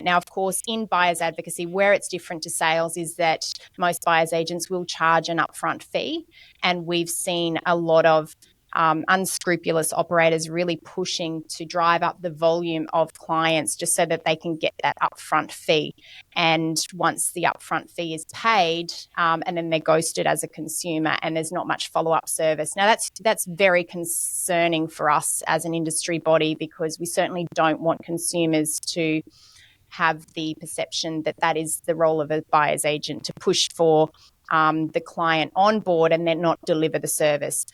Now, of course, in buyer's advocacy, where it's different to sales is that most buyer's agents will charge an upfront fee, and we've seen a lot of unscrupulous operators really pushing to drive up the volume of clients just so that they can get that upfront fee. And once the upfront fee is paid, and then they're ghosted as a consumer, and there's not much follow-up service. Now, that's very concerning for us as an industry body, because we certainly don't want consumers to have the perception that that is the role of a buyer's agent, to push for the client on board and then not deliver the service.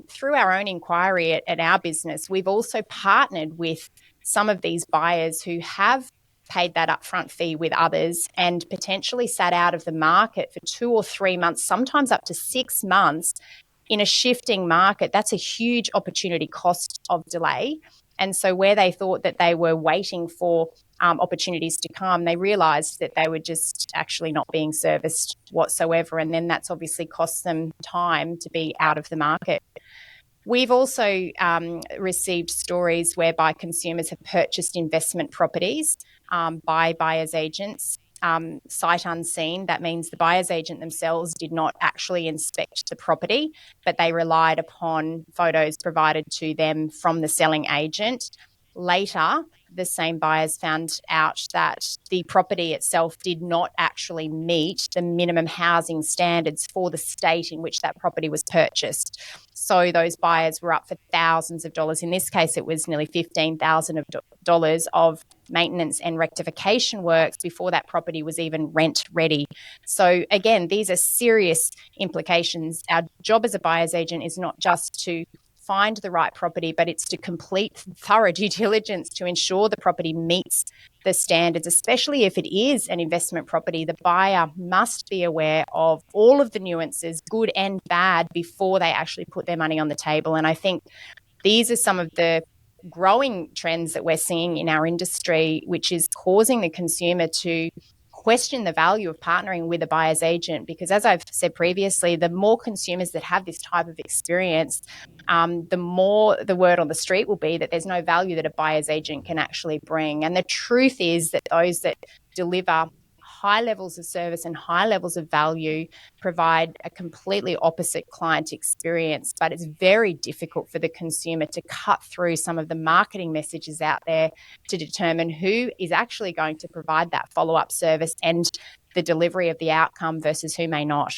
Through our own inquiry at our business, we've also partnered with some of these buyers who have paid that upfront fee with others and potentially sat out of the market for 2 or 3 months, sometimes up to 6 months. In a shifting market, that's a huge opportunity cost of delay. And so where they thought that they were waiting for opportunities to come, they realised that they were just actually not being serviced whatsoever. And then that's obviously cost them time to be out of the market. We've also received stories whereby consumers have purchased investment properties by buyer's agents, sight unseen. That means the buyer's agent themselves did not actually inspect the property, but they relied upon photos provided to them from the selling agent. Later, the same buyers found out that the property itself did not actually meet the minimum housing standards for the state in which that property was purchased. So those buyers were up for thousands of dollars. In this case, it was nearly $15,000 of maintenance and rectification works before that property was even rent ready. So again, these are serious implications. Our job as a buyer's agent is not just to find the right property, but it's to complete thorough due diligence to ensure the property meets the standards, especially if it is an investment property. The buyer must be aware of all of the nuances, good and bad, before they actually put their money on the table. And I think these are some of the growing trends that we're seeing in our industry, which is causing the consumer to question the value of partnering with a buyer's agent, because as I've said previously, the more consumers that have this type of experience, the more the word on the street will be that there's no value that a buyer's agent can actually bring. And the truth is that those that deliver high levels of service and high levels of value provide a completely opposite client experience. But it's very difficult for the consumer to cut through some of the marketing messages out there to determine who is actually going to provide that follow-up service and the delivery of the outcome versus who may not.